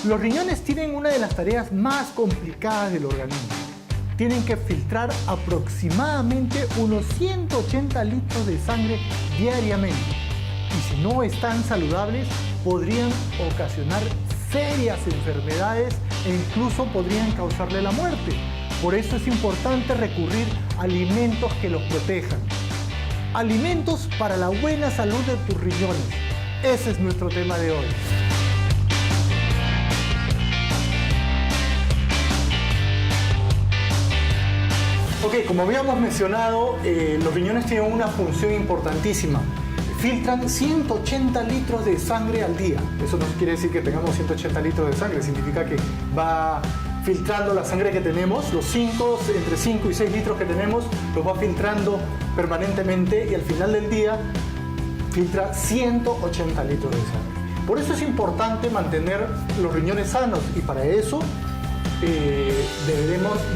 Los riñones tienen una de las tareas más complicadas del organismo. Tienen que filtrar aproximadamente unos 180 litros de sangre diariamente. Y si no están saludables, podrían ocasionar serias enfermedades e incluso podrían causarle la muerte. Por eso es importante recurrir a alimentos que los protejan. Alimentos para la buena salud de tus riñones. Ese es nuestro tema de hoy. Ok, como habíamos mencionado, los riñones tienen una función importantísima. Filtran 180 litros de sangre al día. Eso no quiere decir que tengamos 180 litros de sangre, significa que va filtrando la sangre que tenemos, entre 5 y 6 litros que tenemos, los va filtrando permanentemente y al final del día filtra 180 litros de sangre. Por eso es importante mantener los riñones sanos y para eso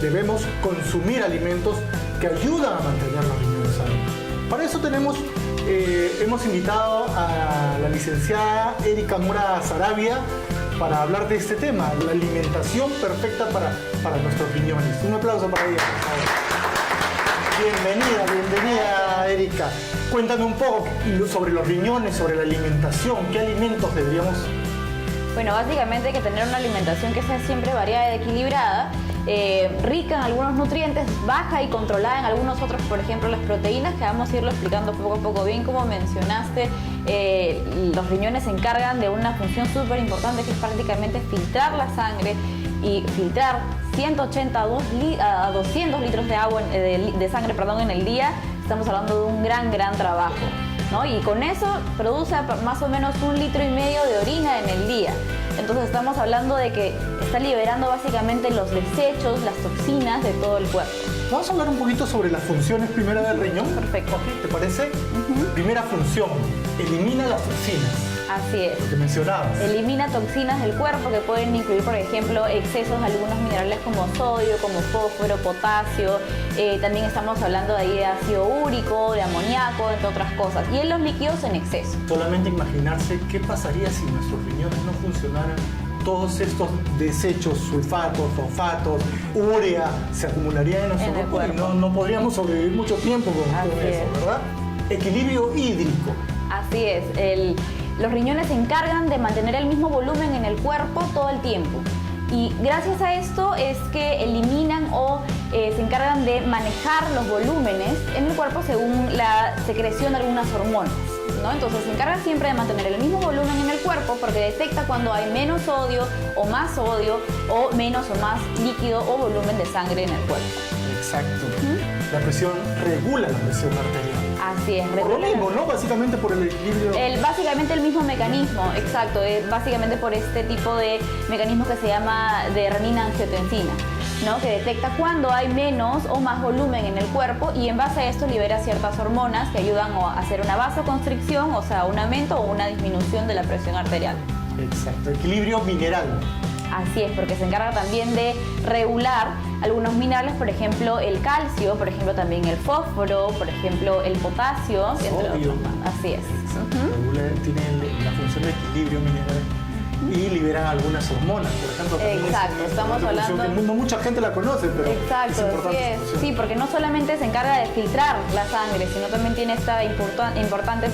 debemos consumir alimentos que ayudan a mantener los riñones sanos. Para eso hemos invitado a la licenciada Erika Mora Saravia para hablar de este tema, la alimentación perfecta para nuestros riñones. Un aplauso para ella, por favor. Bienvenida, Erika. Cuéntame un poco sobre los riñones, sobre la alimentación. ¿Qué alimentos deberíamos? Bueno, básicamente hay que tener una alimentación que sea siempre variada y equilibrada, rica en algunos nutrientes, baja y controlada en algunos otros, por ejemplo las proteínas, que vamos a irlo explicando poco a poco. Bien, como mencionaste, los riñones se encargan de una función súper importante que es prácticamente filtrar la sangre y filtrar 180 a 200 litros de agua, de sangre en el día. Estamos hablando de un gran trabajo, ¿no? Y con eso produce más o menos 1,5 litros de orina en el día. Entonces estamos hablando de que está liberando básicamente los desechos, las toxinas de todo el cuerpo. Vamos a hablar un poquito sobre las funciones primero del riñón. Perfecto. ¿Te parece? Primera función, elimina las toxinas. Así es. Lo que mencionabas. Elimina toxinas del cuerpo que pueden incluir, por ejemplo, excesos de algunos minerales como sodio, como fósforo, potasio. También estamos hablando de ahí de ácido úrico, de amoníaco, entre otras cosas. Y en los líquidos en exceso. Solamente imaginarse qué pasaría si nuestros riñones no funcionaran. Todos estos desechos, sulfatos, fosfatos, urea, se acumularían en nuestro cuerpo y no podríamos sobrevivir mucho tiempo con eso, ¿verdad? Equilibrio hídrico. Así es. Los riñones se encargan de mantener el mismo volumen en el cuerpo todo el tiempo. Y gracias a esto es que eliminan o se encargan de manejar los volúmenes en el cuerpo según la secreción de algunas hormonas, ¿no? Entonces se encargan siempre de mantener el mismo volumen en el cuerpo porque detecta cuando hay menos sodio o menos o más líquido o volumen de sangre en el cuerpo. Exacto. La presión regula la presión arterial. Así es. Por lo mismo, ¿no? Básicamente por el equilibrio. Básicamente el mismo mecanismo, exacto. Básicamente por este tipo de mecanismo que se llama de renina-angiotensina, ¿no? Que detecta cuando hay menos o más volumen en el cuerpo y en base a esto libera ciertas hormonas que ayudan a hacer una vasoconstricción, o sea, un aumento o una disminución de la presión arterial. Exacto. Equilibrio mineral. Así es, porque se encarga también de regular algunos minerales, por ejemplo el calcio, por ejemplo también el fósforo, por ejemplo el potasio, entre otros más. Así es. Tiene la función de equilibrio mineral y liberan algunas hormonas, por ejemplo. Exacto, estamos hablando que no mucha gente la conoce, pero exacto, es importante. Sí, porque no solamente se encarga de filtrar la sangre, sino también tiene esta importante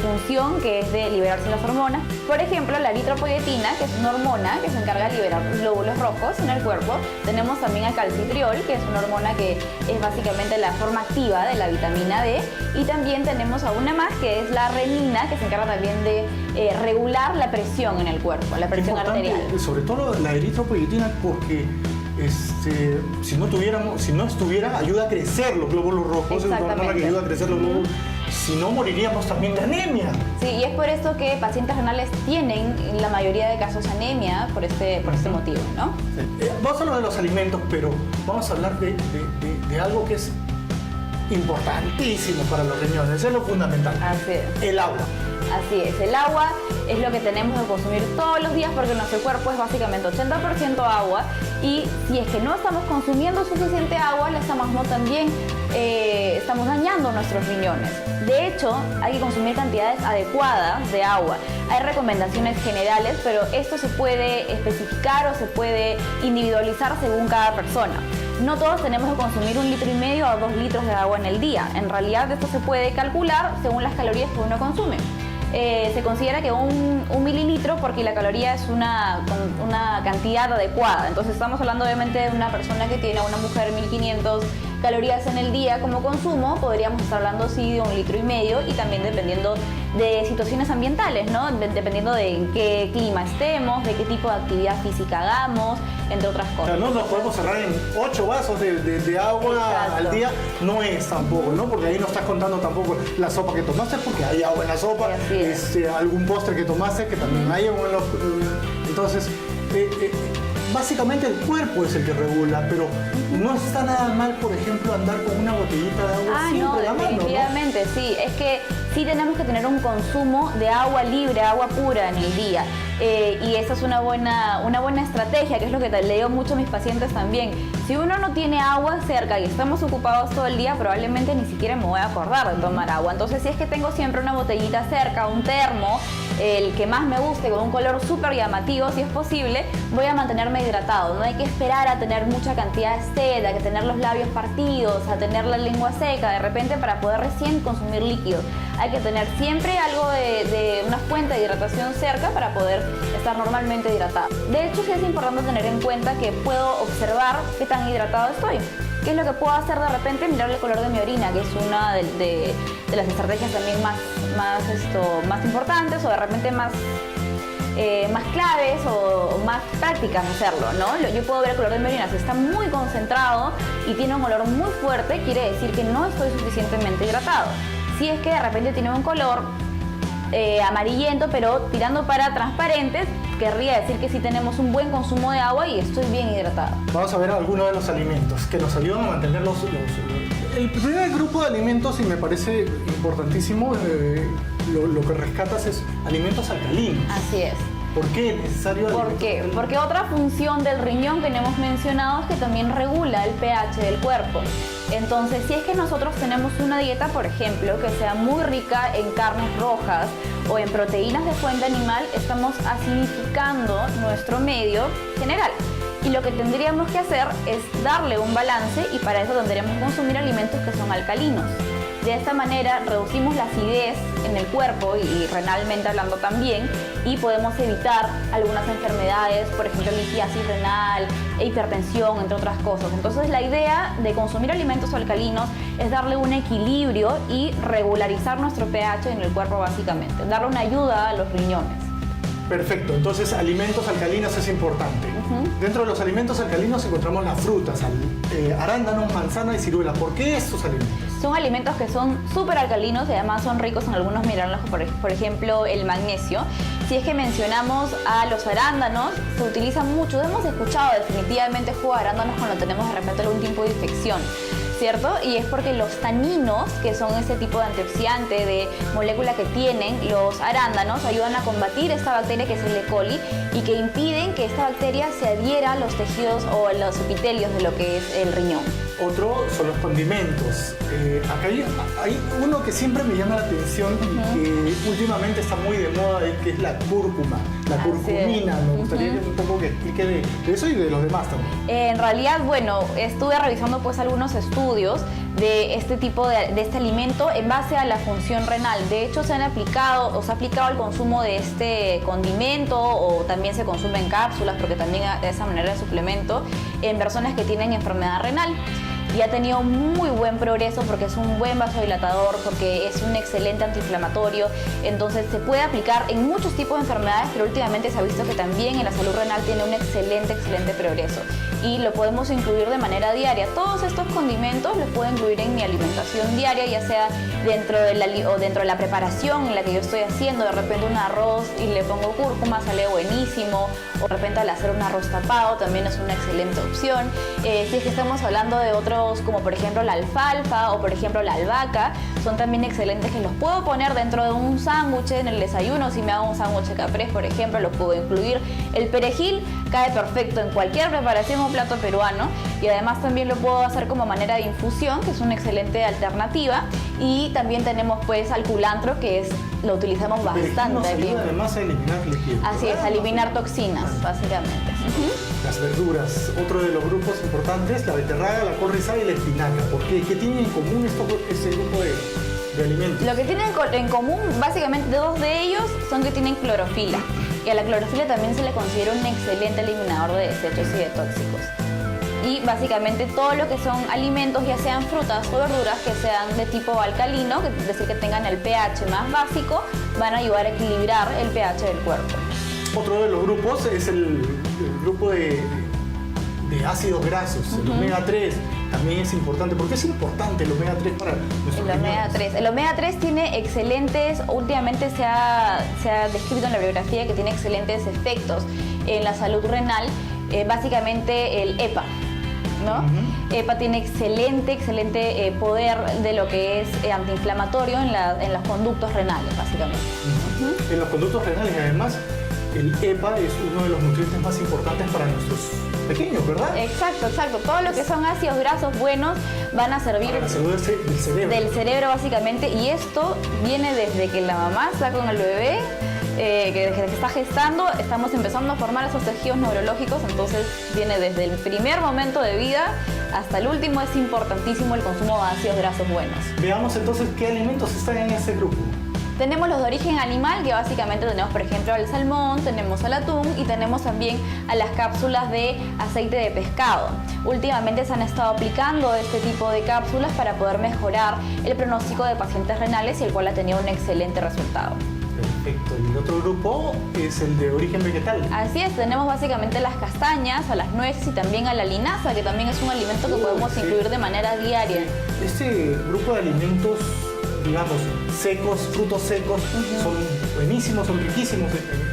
función que es de liberarse las hormonas. Por ejemplo, la eritropoyetina, que es una hormona que se encarga de liberar los glóbulos rojos en el cuerpo. Tenemos también al calcitriol, que es una hormona que es básicamente la forma activa de la vitamina D. Y también tenemos a una más, que es la renina, que se encarga también de regular la presión en el cuerpo, la presión arterial. Sobre todo la eritropoyetina, porque si no estuviera, ayuda a crecer los glóbulos rojos. Es una hormona que ayuda a crecer los glóbulos. Si no, moriríamos también de anemia. Sí, y es por esto que pacientes renales tienen en la mayoría de casos anemia por este motivo, ¿no? Sí. Vamos a hablar de los alimentos, pero vamos a hablar de algo que es importantísimo para los riñones, es lo fundamental. Así es. El agua. Así es, el agua es lo que tenemos que consumir todos los días porque nuestro cuerpo es básicamente 80% agua y si es que no estamos consumiendo suficiente agua, le estamos dañando nuestros riñones. De hecho, hay que consumir cantidades adecuadas de agua. Hay recomendaciones generales, pero esto se puede especificar o se puede individualizar según cada persona. No todos tenemos que consumir 1,5 litros o 2 litros de agua en el día. En realidad esto se puede calcular según las calorías que uno consume. Se considera que un mililitro, porque la caloría es una cantidad adecuada. Entonces estamos hablando obviamente de una persona que tiene, una mujer, 1.500 calorías en el día como consumo. Podríamos estar hablando sí de 1,5 litros, y también dependiendo de situaciones ambientales, ¿no? Dependiendo de en qué clima estemos, de qué tipo de actividad física hagamos, entre otras cosas. O sea, no nos podemos cerrar en 8 vasos de agua Exacto. al día, no es tampoco, ¿no? Porque ahí no estás contando tampoco la sopa que tomaste, porque hay agua en la sopa, Sí, así es. algún postre que tomaste, que también hay agua en los... Entonces, básicamente el cuerpo es el que regula, pero no está nada mal, por ejemplo, andar con una botellita de agua siempre a la mano, ¿no? Definitivamente, sí. Es que sí tenemos que tener un consumo de agua libre, agua pura en el día. Y esa es una buena estrategia, que es lo que le digo mucho a mis pacientes también. Si uno no tiene agua cerca y estamos ocupados todo el día, probablemente ni siquiera me voy a acordar de tomar agua. Entonces, si es que tengo siempre una botellita cerca, un termo, el que más me guste, con un color súper llamativo, si es posible, voy a mantenerme hidratado. No hay que esperar a tener mucha cantidad de sed, a que tener los labios partidos, a tener la lengua seca de repente para poder recién consumir líquidos. Hay que tener siempre algo de una fuente de hidratación cerca para poder estar normalmente hidratado. De hecho, sí es importante tener en cuenta que puedo observar qué tan hidratado estoy. ¿Qué es lo que puedo hacer de repente? Mirar el color de mi orina, que es una de las estrategias también más importantes, o de repente más claves o más prácticas de hacerlo, ¿no? Yo puedo ver el color de mi orina. Si está muy concentrado y tiene un olor muy fuerte, quiere decir que no estoy suficientemente hidratado. Si es que de repente tiene un color amarillento, pero tirando para transparentes, querría decir que sí tenemos un buen consumo de agua y estoy bien hidratado. Vamos a ver algunos de los alimentos que nos ayudan a mantener el primer grupo de alimentos, y me parece importantísimo, lo que rescatas es alimentos alcalinos. Así es. ¿Por qué es necesario? ¿Por qué? Porque otra función del riñón que no hemos mencionado es que también regula el pH del cuerpo. Entonces, si es que nosotros tenemos una dieta, por ejemplo, que sea muy rica en carnes rojas o en proteínas de fuente animal, estamos acidificando nuestro medio general. Y lo que tendríamos que hacer es darle un balance, y para eso tendremos que consumir alimentos que son alcalinos. De esta manera reducimos la acidez en el cuerpo y renalmente hablando también, y podemos evitar algunas enfermedades, por ejemplo litiasis renal, hipertensión, entre otras cosas. Entonces la idea de consumir alimentos alcalinos es darle un equilibrio y regularizar nuestro pH en el cuerpo, básicamente, darle una ayuda a los riñones. Perfecto, entonces alimentos alcalinos es importante. Dentro de los alimentos alcalinos encontramos las frutas, arándanos, manzana y ciruela. ¿Por qué estos alimentos? Son alimentos que son súper alcalinos y además son ricos en algunos minerales, por ejemplo el magnesio. Si es que mencionamos a los arándanos, se utilizan mucho. Hemos escuchado definitivamente jugo de arándanos cuando tenemos de repente algún tipo de infección, ¿cierto? Y es porque los taninos, que son ese tipo de antioxidante, de molécula que tienen los arándanos, ayudan a combatir esta bacteria que es el E. coli, y que impiden que esta bacteria se adhiera a los tejidos o a los epitelios de lo que es el riñón. Otro son los condimentos. Acá hay uno que siempre me llama la atención y que últimamente está muy de moda, que es la cúrcuma, la curcumina. Me gustaría un poco que explique de eso y de los demás también. En realidad, bueno, estuve revisando pues algunos estudios de este tipo de este alimento en base a la función renal. De hecho, se ha aplicado el consumo de este condimento, o también se consume en cápsulas, porque también de esa manera es suplemento, en personas que tienen enfermedad renal. Y ha tenido muy buen progreso porque es un buen vasodilatador, porque es un excelente antiinflamatorio. Entonces se puede aplicar en muchos tipos de enfermedades, pero últimamente se ha visto que también en la salud renal tiene un excelente progreso. Y lo podemos incluir de manera diaria. Todos estos condimentos los puedo incluir en mi alimentación diaria, ya sea dentro de la preparación en la que yo estoy haciendo. De repente un arroz y le pongo cúrcuma, sale buenísimo. O de repente al hacer un arroz tapado también es una excelente opción. Si es que estamos hablando de otros grasos, como por ejemplo la alfalfa o por ejemplo la albahaca, son también excelentes, que los puedo poner dentro de un sándwich en el desayuno. Si me hago un sándwich caprese, por ejemplo, lo puedo incluir. El perejil cae perfecto en cualquier preparación o plato peruano, y además también lo puedo hacer como manera de infusión, que es una excelente alternativa. Y también tenemos pues al culantro, que lo utilizamos bastante. Nos ayuda además a eliminar líquidos. Así es, a eliminar toxinas, básicamente. Las verduras, otro de los grupos importantes, la beterraga, la col rizada y la espinaca. ¿Por qué? ¿Qué tienen en común este grupo de alimentos? Lo que tienen en común, básicamente dos de ellos, son que tienen clorofila. Y a la clorofila también se le considera un excelente eliminador de desechos y de tóxicos. Y básicamente todo lo que son alimentos, ya sean frutas o verduras que sean de tipo alcalino, es decir, que tengan el pH más básico, van a ayudar a equilibrar el pH del cuerpo. Otro de los grupos es el grupo de ácidos grasos, el omega 3. También es importante. ¿Por qué es importante el omega 3 para nuestros riñones? El omega 3 tiene excelentes, últimamente se ha descrito en la bibliografía que tiene excelentes efectos en la salud renal, básicamente el EPA, ¿no? EPA tiene excelente poder de lo que es antiinflamatorio en los conductos renales, básicamente. En los conductos renales, además, el EPA es uno de los nutrientes más importantes para nuestros pequeños, ¿verdad? Exacto. Todo lo que son ácidos grasos buenos van a servir para la salud del cerebro. Del cerebro, básicamente, y esto viene desde que la mamá está con el bebé, que desde que está gestando, estamos empezando a formar esos tejidos neurológicos, entonces viene desde el primer momento de vida hasta el último. Es importantísimo el consumo de ácidos grasos buenos. Veamos entonces qué alimentos están en ese grupo. Tenemos los de origen animal, que básicamente tenemos, por ejemplo, al salmón, tenemos al atún y tenemos también a las cápsulas de aceite de pescado. Últimamente se han estado aplicando este tipo de cápsulas para poder mejorar el pronóstico de pacientes renales, y el cual ha tenido un excelente resultado. Perfecto. Y el otro grupo es el de origen vegetal. Así es, tenemos básicamente las castañas, a las nueces y también a la linaza, que también es un alimento que podemos incluir de manera diaria. Este grupo de alimentos, digamos, secos, frutos secos, son buenísimos, son riquísimos en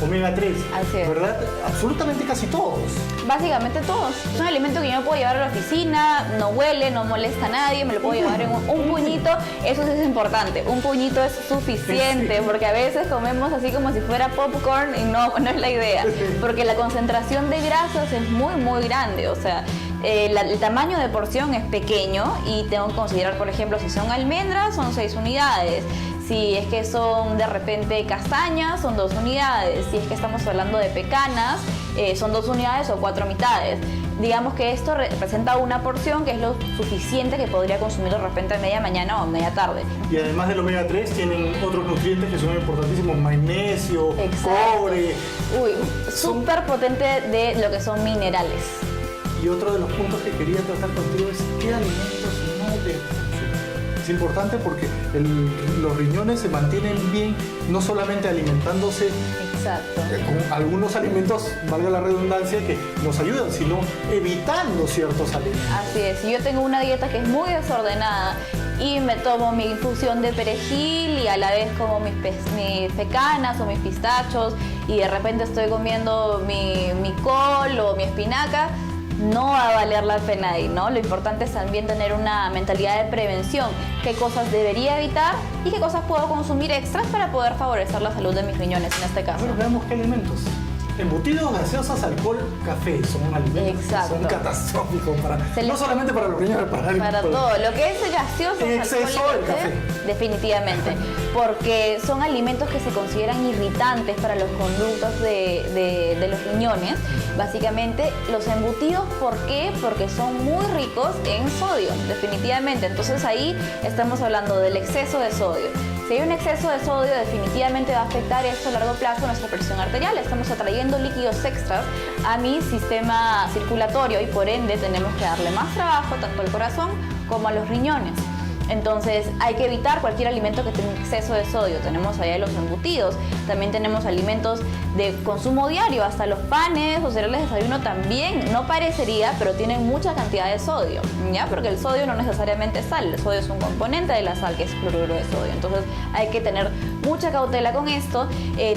omega 3. Así es. ¿Verdad? Absolutamente casi todos. Básicamente todos. Es un alimento que yo me puedo llevar a la oficina, no huele, no molesta a nadie, me lo puedo llevar en un puñito. Eso sí es importante, un puñito es suficiente, porque a veces comemos así como si fuera popcorn y no es la idea, porque la concentración de grasas es muy grande, o sea, el tamaño de porción es pequeño, y tengo que considerar, por ejemplo, si son almendras, son 6 unidades. Si es que son de repente castañas, son 2 unidades. Si es que estamos hablando de pecanas, son 2 unidades o 4 mitades. Digamos que esto representa una porción que es lo suficiente que podría consumir de repente a media mañana o a media tarde. Y además del omega 3 tienen otros nutrientes que son importantísimos: magnesio, cobre. Súper potente de lo que son minerales. Y otro de los puntos que quería tratar contigo es qué alimentos no te consumen. Es importante porque los riñones se mantienen bien, no solamente alimentándose con algunos alimentos, valga la redundancia, que nos ayudan, sino evitando ciertos alimentos. Así es, yo tengo una dieta que es muy desordenada y me tomo mi infusión de perejil y a la vez como mis pecanas o mis pistachos, y de repente estoy comiendo mi col o mi espinaca, no va a valer la pena ahí, ¿no? Lo importante es también tener una mentalidad de prevención. ¿Qué cosas debería evitar y qué cosas puedo consumir extras para poder favorecer la salud de mis riñones en este caso? A ver, veamos qué alimentos. Embutidos, gaseosas, alcohol, café, son alimentos que son catastróficos no solamente para los riñones, para todo. Lo que es gaseoso, exceso del café. Definitivamente, porque son alimentos que se consideran irritantes para los conductos de los riñones. Básicamente, los embutidos, ¿por qué? Porque son muy ricos en sodio, definitivamente. Entonces ahí estamos hablando del exceso de sodio. Si hay un exceso de sodio, definitivamente va a afectar esto a largo plazo nuestra presión arterial. Estamos atrayendo líquidos extras a mi sistema circulatorio y por ende tenemos que darle más trabajo tanto al corazón como a los riñones. Entonces hay que evitar cualquier alimento que tenga exceso de sodio. Tenemos allá los embutidos, también tenemos alimentos de consumo diario, hasta los panes o cereales de desayuno también, no parecería, pero tienen mucha cantidad de sodio, ¿ya? Porque el sodio no necesariamente es sal, el sodio es un componente de la sal, que es cloruro de sodio. Entonces hay que tener mucha cautela con esto,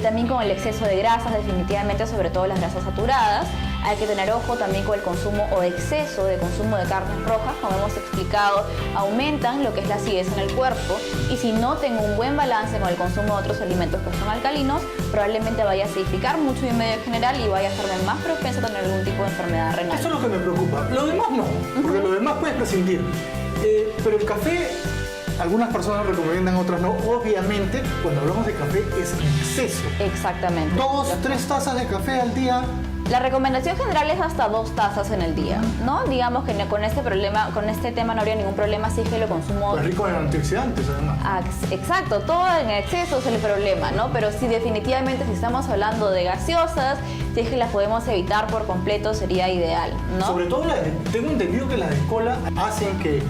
también con el exceso de grasas, definitivamente, sobre todo las grasas saturadas. Hay que tener ojo también con el consumo o exceso de consumo de carnes rojas, como hemos explicado, aumentan lo que es la acidez en el cuerpo, y si no tengo un buen balance con el consumo de otros alimentos que son alcalinos, probablemente vaya a acidificar mucho mi medio general y vaya a hacerme más propensa a tener algún tipo de enfermedad renal. Eso es lo que me preocupa. Lo demás no, porque lo demás puedes prescindir. Pero el café, algunas personas recomiendan, otras no. Obviamente, cuando hablamos de café es en exceso. Exactamente. 2, 3 tazas de café al día. La recomendación general es hasta 2 tazas en el día, ¿no? Digamos que con este problema, con este tema no habría ningún problema si es que lo consumo... Es rico en antioxidantes, además. Exacto, todo en exceso es el problema, ¿no? Pero sí, definitivamente, si estamos hablando de gaseosas, si es que las podemos evitar por completo, sería ideal, ¿no? Sobre todo, tengo entendido que las de cola hacen que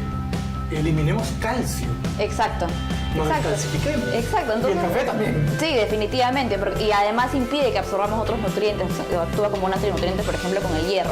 eliminemos calcio. Exacto. Nos descalcifiquemos. Exacto. Entonces, y el café también. Sí, definitivamente. Y además impide que absorbamos otros nutrientes. Actúa como un antinutriente, por ejemplo, con el hierro.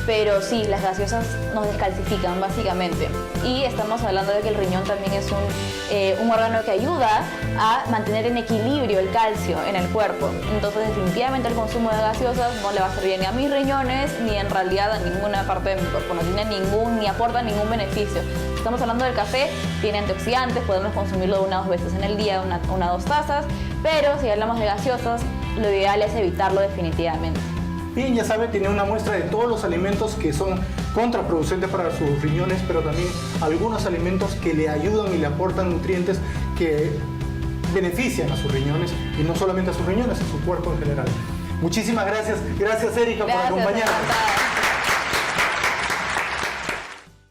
Pero sí, las gaseosas nos descalcifican, básicamente. Y estamos hablando de que el riñón también es un órgano que ayuda a mantener en equilibrio el calcio en el cuerpo. Entonces, definitivamente, el consumo de gaseosas no le va a hacer bien ni a mis riñones, ni en realidad a ninguna parte de mi cuerpo. No tiene ni aporta ningún beneficio. Estamos hablando del café, tiene antioxidantes, podemos consumirlo 1 o 2 veces en el día, 1 o 2 tazas, pero si hablamos de gaseosas, lo ideal es evitarlo definitivamente. Bien, ya sabe, tiene una muestra de todos los alimentos que son contraproducentes para sus riñones, pero también algunos alimentos que le ayudan y le aportan nutrientes que benefician a sus riñones, y no solamente a sus riñones, a su cuerpo en general. Muchísimas gracias. Gracias, Erika, por acompañarnos.